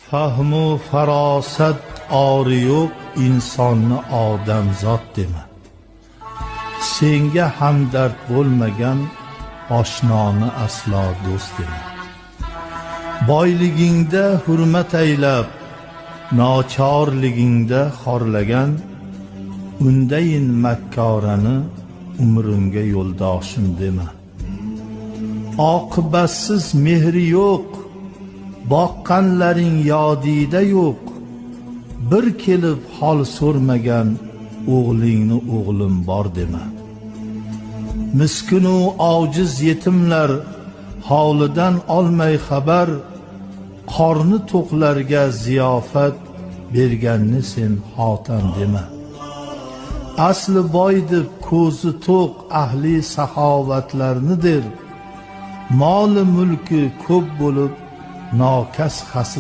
Fahmu farosat ori yo'q insonni odamzod dema. Senga hamdard bo'lmagan oshnoni aslo do'st dema. Boyligingda hurmat aylab, nochorligingda xorlagan, undayin makkorani umrimga yo'ldoshim dema. Oqibatsiz mehri yo'q, boqqanlaring yodida yo'q. Bir kelib hol so'rmagan o'g'lingni o'g'lim bor dema. Miskinu ojiz yetimlar hovlidan olmay xabar, qorni to'qlarga ziyofat berganni sen xotam dema. Asli boy deb ko'zi to'q ahli saxovatlarnidir. Moli mulki ko'p bo'lib nokas xasi